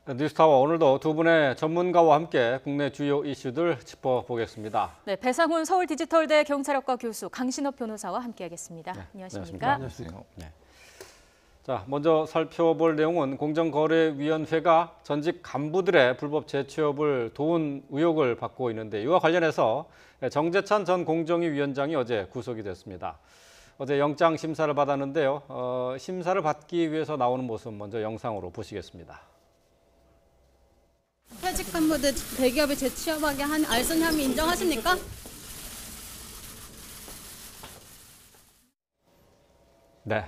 뉴스타워 오늘도 두 분의 전문가와 함께 국내 주요 이슈들 짚어보겠습니다. 네, 배상훈 서울디지털대 경찰학과 교수 강신업 변호사와 함께하겠습니다. 네, 안녕하십니까? 안녕하세요. 네. 자, 먼저 살펴볼 내용은 공정거래위원회가 전직 간부들의 불법 재취업을 도운 의혹을 받고 있는데 이와 관련해서 정재찬 전 공정위원장이 어제 구속이 됐습니다. 어제 영장 심사를 받았는데요. 심사를 받기 위해서 나오는 모습 먼저 영상으로 보시겠습니다. 퇴직 간부들 대기업에 재취업하게 한 알선 혐의 인정하십니까? 네.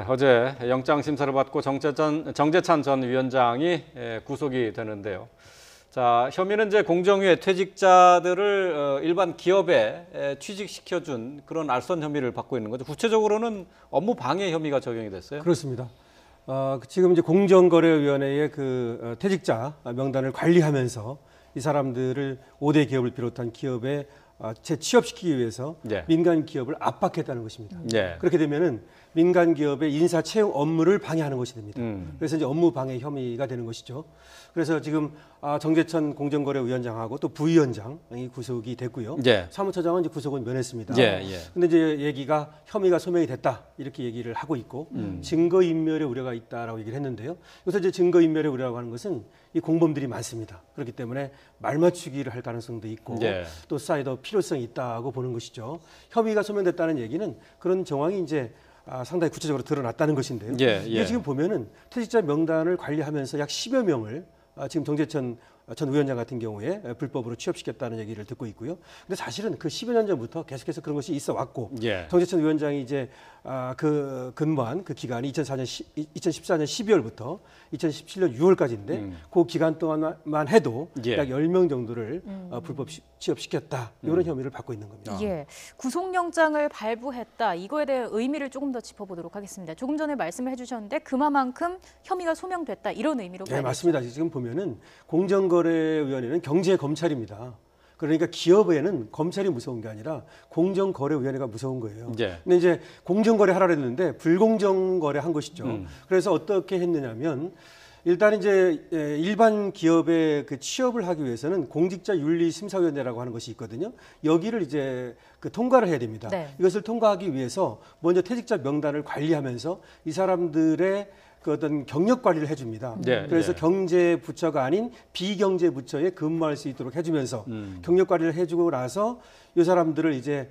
어제 영장 심사를 받고 정재찬 전 위원장이 구속이 되는데요. 자, 혐의는 이제 공정위의 퇴직자들을 일반 기업에 취직시켜준 그런 알선 혐의를 받고 있는 거죠. 구체적으로는 업무 방해 혐의가 적용이 됐어요. 그렇습니다. 지금 이제 공정거래위원회의 그 퇴직자 명단을 관리하면서 이 사람들을 5대 기업을 비롯한 기업에 재취업시키기 위해서 네. 민간 기업을 압박했다는 것입니다. 네. 그렇게 되면은 민간 기업의 인사 채용 업무를 방해하는 것이 됩니다. 그래서 이제 업무 방해 혐의가 되는 것이죠. 그래서 지금 정재찬 공정거래위원장하고 또 부위원장이 구속이 됐고요. 네. 사무처장은 이제 구속은 면했습니다. 예, 예. 근데 이제 얘기가 혐의가 소명이 됐다 이렇게 얘기를 하고 있고 증거인멸의 우려가 있다라고 얘기를 했는데요. 여기서 이제 증거인멸의 우려라고 하는 것은 이 공범들이 많습니다. 그렇기 때문에 말맞추기를 할 가능성도 있고 예. 또 사이더 필요성이 있다고 보는 것이죠. 혐의가 소명됐다는 얘기는 그런 정황이 이제 상당히 구체적으로 드러났다는 것인데요. 예, 예. 이게 지금 보면은 퇴직자 명단을 관리하면서 약 10여 명을 지금 정재찬 전 위원장 같은 경우에 불법으로 취업시켰다는 얘기를 듣고 있고요. 근데 사실은 그 10여 년 전부터 계속해서 그런 것이 있어 왔고 예. 정재찬 위원장이 이제 그 근무한 그 기간이 2014년 12월부터 2017년 6월까지인데 그 기간 동안만 해도 예. 약 10명 정도를 불법 취업시켰다. 이런 혐의를 받고 있는 겁니다. 예, 구속영장을 발부했다. 이거에 대해 의미를 조금 더 짚어보도록 하겠습니다. 조금 전에 말씀을 해주셨는데 그만큼 혐의가 소명됐다. 이런 의미로 네, 봐야겠죠. 맞습니다. 지금 보면은 공정거래위원회는 경제검찰입니다. 그러니까 기업에는 검찰이 무서운 게 아니라 공정거래위원회가 무서운 거예요. 예. 근데 이제 공정거래 하라고 했는데 불공정거래 한 것이죠. 그래서 어떻게 했느냐면 일단 이제 일반 기업의 그 취업을 하기 위해서는 공직자윤리심사위원회라고 하는 것이 있거든요. 여기를 이제 그 통과를 해야 됩니다. 네. 이것을 통과하기 위해서 먼저 퇴직자 명단을 관리하면서 이 사람들의 그 어떤 경력 관리를 해줍니다. 네, 그래서 네. 경제부처가 아닌 비경제부처에 근무할 수 있도록 해주면서 경력 관리를 해주고 나서 이 사람들을 이제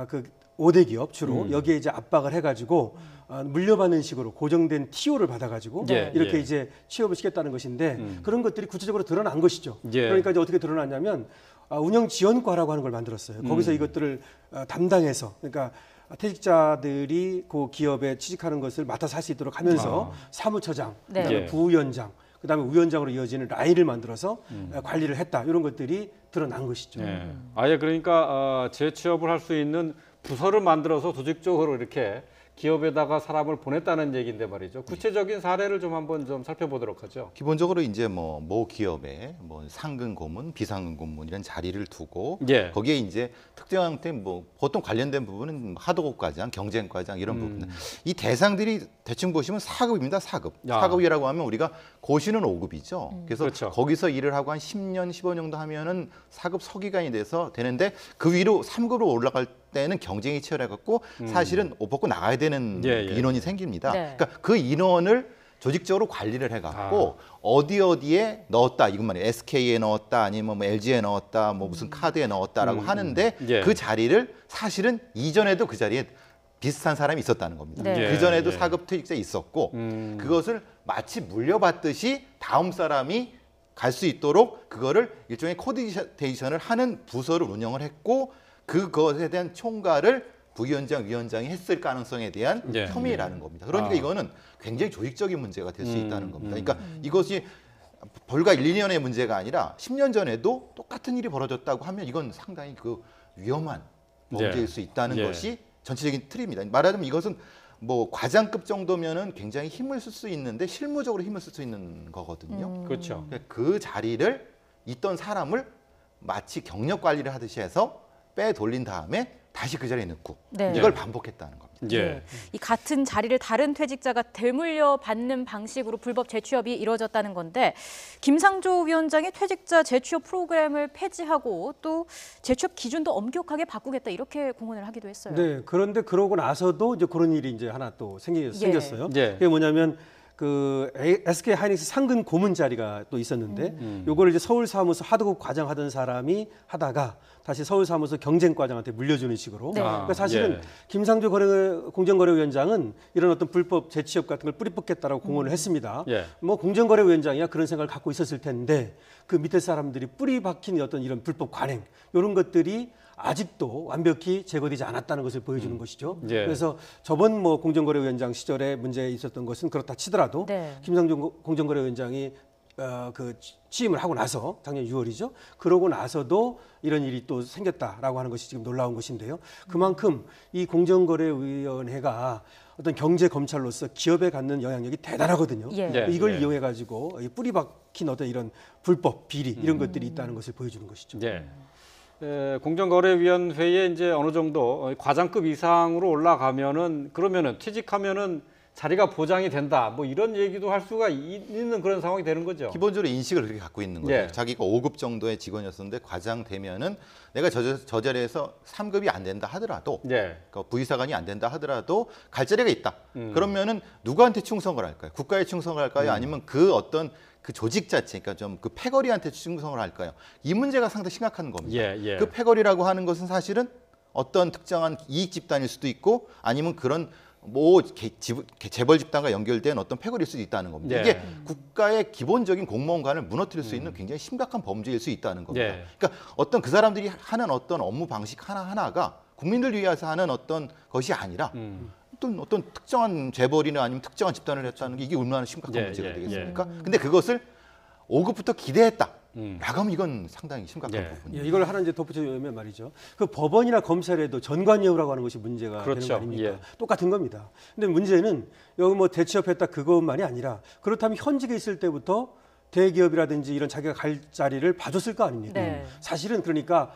그 5대 기업 주로 여기에 이제 압박을 해가지고 물려받는 식으로 고정된 TO를 받아가지고 예, 이렇게 예. 이제 취업을 시켰다는 것인데 그런 것들이 구체적으로 드러난 것이죠. 예. 그러니까 이제 어떻게 드러났냐면 운영지원과라고 하는 걸 만들었어요. 거기서 이것들을 담당해서 그러니까 퇴직자들이 그 기업에 취직하는 것을 맡아서 할 수 있도록 하면서 사무처장, 네. 그다음에 예. 부위원장, 그다음에 위원장으로 이어지는 라인을 만들어서 관리를 했다. 이런 것들이 드러난 것이죠. 예. 아예 그러니까 재취업을 할 수 있는 부서를 만들어서 조직적으로 이렇게 기업에다가 사람을 보냈다는 얘기인데 말이죠. 구체적인 사례를 좀 한번 좀 살펴보도록 하죠. 기본적으로 이제 모 기업에 상근 고문, 비상근 고문 이런 자리를 두고 예. 거기에 이제 특정한 형태 보통 관련된 부분은 하도급과장, 경쟁과장 이런 부분. 이 대상들이 대충 보시면 4급입니다. 4급. 야. 4급이라고 하면 우리가 고시는 5급이죠. 그래서 그렇죠. 거기서 일을 하고 한 10년, 15년 정도 하면은 4급 서기관이 돼서 되는데 그 위로 3급으로 올라갈 때는 경쟁이 치열해갖고 사실은 옷 벗고 나가야 되는 예, 예. 인원이 생깁니다. 네. 그러니까 그 인원을 조직적으로 관리를 해갖고 어디에 넣었다 이것만 SK에 넣었다 아니면 LG에 넣었다 무슨 카드에 넣었다라고 하는데 예. 그 자리를 사실은 이전에도 그 자리에 비슷한 사람이 있었다는 겁니다. 네. 그 전에도 예. 4급 퇴직자 있었고 그것을 마치 물려받듯이 다음 사람이 갈 수 있도록 그거를 일종의 코디네이션을 하는 부서를 운영을 했고 그것에 대한 총괄을 부위원장, 위원장이 했을 가능성에 대한 예. 혐의라는 겁니다. 그러니까 이거는 굉장히 조직적인 문제가 될 수 있다는 겁니다. 그러니까 이것이 불과 1, 2년의 문제가 아니라 10년 전에도 똑같은 일이 벌어졌다고 하면 이건 상당히 그 위험한 범죄일 수 있다는 예. 것이 전체적인 틀입니다. 말하자면 이것은 과장급 정도면은 굉장히 힘을 쓸 수 있는데 실무적으로 힘을 쓸 수 있는 거거든요. 그렇죠. 그 자리를 있던 사람을 마치 경력 관리를 하듯이 해서 빼돌린 다음에 다시 그 자리에 넣고 네. 이걸 반복했다는 겁니다. 예. 이 같은 자리를 다른 퇴직자가 되물려 받는 방식으로 불법 재취업이 이루어졌다는 건데 김상조 위원장이 퇴직자 재취업 프로그램을 폐지하고 또 재취업 기준도 엄격하게 바꾸겠다 이렇게 공언을 하기도 했어요. 네, 그런데 그러고 나서도 이제 그런 일이 이제 하나 또 생겼어요. 예. 그게 뭐냐면 그 SK 하이닉스 상근 고문 자리가 또 있었는데 요거를 이제 서울 사무소 하도급 과장 하던 사람이 하다가 다시 서울 사무소 경쟁과장한테 물려주는 식으로. 네. 그러니까 사실은 예. 김상조 공정거래위원장은 이런 어떤 불법 재취업 같은 걸 뿌리 뽑겠다라고 공언을 했습니다. 예. 뭐 공정거래위원장이야 그런 생각을 갖고 있었을 텐데 그 밑에 사람들이 뿌리 박힌 어떤 이런 불법 관행 이런 것들이 아직도 완벽히 제거되지 않았다는 것을 보여주는 것이죠. 예. 그래서 저번 뭐 공정거래위원장 시절에 문제 있었던 것은 그렇다 치더라도 네. 김상조 공정거래위원장이 그 취임을 하고 나서 작년 6월이죠. 그러고 나서도 이런 일이 또 생겼다라고 하는 것이 지금 놀라운 것인데요. 그만큼 이 공정거래위원회가 어떤 경제 검찰로서 기업에 갖는 영향력이 대단하거든요. 예. 예. 이걸 예. 이용해 가지고 뿌리 박힌 어떤 이런 불법 비리 이런 것들이 있다는 것을 보여주는 것이죠. 예. 공정거래위원회에 이제 어느 정도 과장급 이상으로 올라가면은 그러면은 퇴직하면은 자리가 보장이 된다. 뭐 이런 얘기도 할 수가 있는 그런 상황이 되는 거죠. 기본적으로 인식을 그렇게 갖고 있는 거예요. 예. 자기가 5급 정도의 직원이었었는데 과장 되면은 내가 저 자리에서 3급이 안 된다 하더라도 예. 그러니까 부의사관이 안 된다 하더라도 갈 자리가 있다. 그러면은 누구한테 충성을 할까요? 국가에 충성을 할까요? 아니면 그 어떤 그 조직 자체, 그러니까 좀 그 패거리한테 충성을 할까요? 이 문제가 상당히 심각한 겁니다. 예, 예. 그 패거리라고 하는 것은 사실은 어떤 특정한 이익 집단일 수도 있고 아니면 그런 뭐 재벌 집단과 연결된 어떤 패거리일 수도 있다는 겁니다. 예. 이게 국가의 기본적인 공무원관을 무너뜨릴 수 있는 굉장히 심각한 범죄일 수 있다는 겁니다. 예. 그러니까 어떤 그 사람들이 하는 어떤 업무 방식 하나하나가 국민들 위해서 하는 어떤 것이 아니라 어떤 특정한 재벌이나 아니면 특정한 집단을 했다는 게 이게 얼마나 심각한 예, 문제가 예, 되겠습니까? 근데 그것을 5급부터 기대했다. 라고 하면 이건 상당히 심각한 예. 부분이에요. 예, 이걸 하나 이제 덧붙여주면 말이죠. 그 법원이나 검찰에도 전관예우라고 하는 것이 문제가 그렇죠. 되는 거 아닙니까? 예. 똑같은 겁니다. 근데 문제는 여기 뭐 대취업했다 그것만이 아니라 그렇다면 현직에 있을 때부터 대기업이라든지 이런 자기가 갈 자리를 봐줬을 거 아닙니까? 네. 사실은 그러니까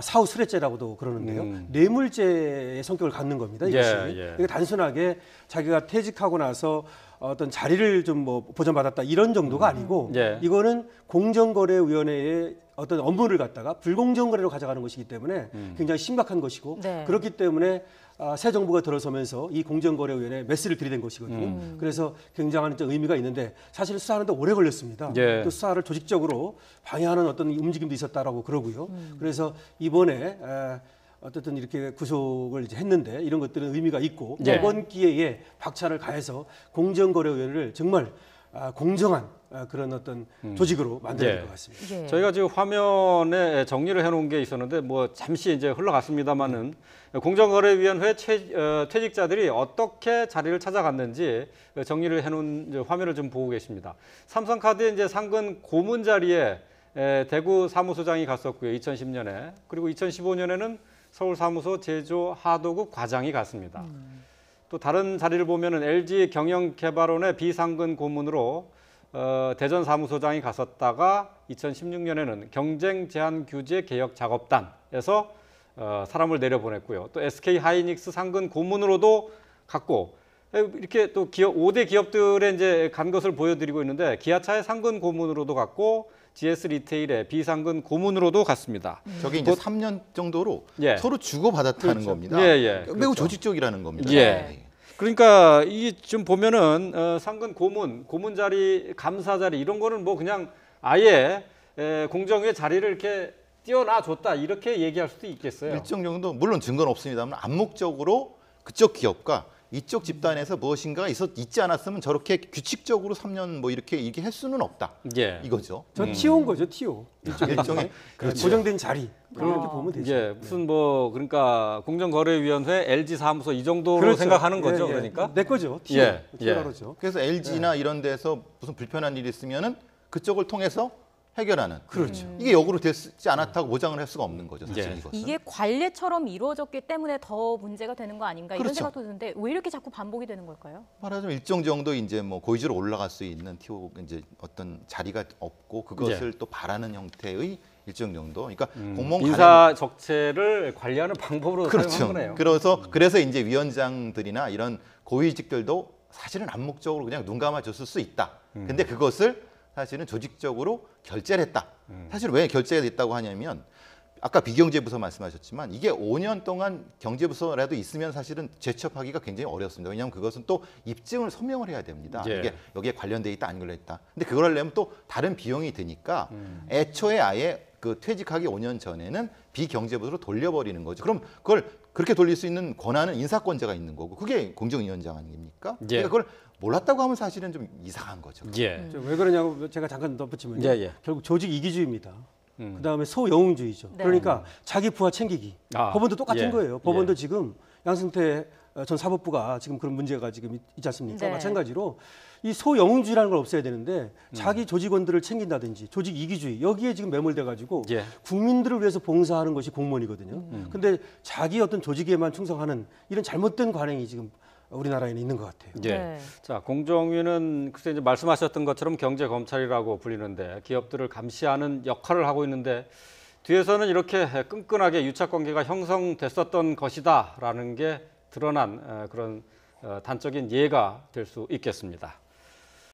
사후 수뢰죄라고도 그러는데요. 뇌물죄의 성격을 갖는 겁니다. 이것이. 예. 이게 단순하게 자기가 퇴직하고 나서 어떤 자리를 좀 뭐 보전받았다 이런 정도가 아니고 예. 이거는 공정거래위원회의 어떤 업무를 갖다가 불공정 거래로 가져가는 것이기 때문에 굉장히 심각한 것이고 네. 그렇기 때문에 새 정부가 들어서면서 이 공정거래위원회에 메스를 들이댄 것이거든요. 그래서 굉장한 의미가 있는데 사실 수사하는데 오래 걸렸습니다. 예. 또 수사를 조직적으로 방해하는 어떤 움직임도 있었다라고 그러고요. 그래서 이번에 어쨌든 이렇게 구속을 이제 했는데 이런 것들은 의미가 있고 예. 이번 기회에 박차를 가해서 공정거래위원회를 정말 공정한 그런 어떤 조직으로 만들어야 될 것 같습니다. 예. 저희가 지금 화면에 정리를 해놓은 게 있었는데 뭐 잠시 이제 흘러갔습니다만은 공정거래위원회 퇴직자들이 어떻게 자리를 찾아갔는지 정리를 해놓은 이제 화면을 좀 보고 계십니다. 삼성카드의 이제 상근 고문 자리에 대구 사무소장이 갔었고요. 2010년에 그리고 2015년에는 서울 사무소 제조 하도급 과장이 갔습니다. 또 다른 자리를 보면은 LG 경영개발원의 비상근 고문으로 대전 사무소장이 갔었다가 2016년에는 경쟁제한규제 개혁 작업단에서 사람을 내려보냈고요. 또 SK 하이닉스 상근 고문으로도 갔고 이렇게 또 기업 5대 기업들에 이제 간 것을 보여드리고 있는데 기아차의 상근 고문으로도 갔고 GS 리테일의 비상근 고문으로도 갔습니다. 저게 이제 3년 정도로 예. 서로 주고받았다는 그렇죠. 겁니다. 예. 매우 그렇죠. 조직적이라는 겁니다. 예. 그러니까 이게 좀 보면은 상근 고문 자리, 감사 자리 이런 거는 뭐 그냥 아예 공정위의 자리를 이렇게 띄워놔 줬다 이렇게 얘기할 수도 있겠어요. 일정 정도 물론 증거는 없습니다만 암묵적으로 그쪽 기업과 이쪽 집단에서 무엇인가가 있지 않았으면 저렇게 규칙적으로 3년 뭐 이렇게 얘기할 수는 없다. 예. 이거죠. 저 티오인 거죠, 티오. 일종의 그렇죠. 고정된 자리. 그렇게 보면 되죠. 예, 무슨 뭐 그러니까 공정거래위원회, LG 사무소 이 정도로 그렇죠. 생각하는 거죠, 예, 예. 그러니까. 내 거죠. 티오. 예, 티오라고 그러죠. 그래서 LG나 이런 데서 무슨 불편한 일이 있으면은 그쪽을 통해서 해결하는. 그렇죠. 이게 역으로 됐지 않았다고 보장을 할 수가 없는 거죠. 사실 예. 이것은. 이게 관례처럼 이루어졌기 때문에 더 문제가 되는 거 아닌가 이런 그렇죠. 생각도 드는데 왜 이렇게 자꾸 반복이 되는 걸까요? 말하자면 일정 정도 이제 뭐 고위직으로 올라갈 수 있는 티오 이제 어떤 자리가 없고 그것을 또 바라는 형태의 일정 정도. 그러니까 공무원 인사 적체를 관리하는 방법으로 그렇죠. 사용한 거네요. 그래서 이제 위원장들이나 이런 고위직들도 사실은 암묵적으로 그냥 눈 감아줬을 수 있다. 근데 그것을 사실은 조직적으로 결재를 했다. 사실 왜 결재가 됐다고 하냐면 아까 비경제부서 말씀하셨지만 이게 5년 동안 경제부서라도 있으면 사실은 재취업하기가 굉장히 어렵습니다. 왜냐하면 그것은 또 입증을 서명을 해야 됩니다. 예. 이게 여기에 관련돼 있다 안 걸려있다. 근데 그걸 하려면 또 다른 비용이 드니까 애초에 아예 그 퇴직하기 5년 전에는 비경제부서로 돌려버리는 거죠. 그럼 그걸 그렇게 돌릴 수 있는 권한은 인사권자가 있는 거고 그게 공정위원장 아닙니까? 예. 그러니까 그걸 몰랐다고 하면 사실은 좀 이상한 거죠. 예. 왜 그러냐고 제가 잠깐 덧붙이면요. 예, 예. 결국 조직 이기주의입니다. 그다음에 소영웅주의죠. 네. 그러니까 자기 부하 챙기기. 아, 법원도 똑같은 예. 거예요. 법원도 예. 지금 양승태 전 사법부가 지금 그런 문제가 지금 있지 않습니까? 네. 마찬가지로 이 소영웅주의라는 걸 없애야 되는데 자기 조직원들을 챙긴다든지 조직 이기주의 여기에 지금 매몰돼 가지고 예. 국민들을 위해서 봉사하는 것이 공무원이거든요. 근데 자기 어떤 조직에만 충성하는 이런 잘못된 관행이 지금 우리나라에는 있는 것 같아요. 예. 네. 자, 공정위는 글쎄 이제 말씀하셨던 것처럼 경제 검찰이라고 불리는데 기업들을 감시하는 역할을 하고 있는데 뒤에서는 이렇게 끈끈하게 유착 관계가 형성됐었던 것이다라는 게 드러난 그런 단적인 예가 될 수 있겠습니다.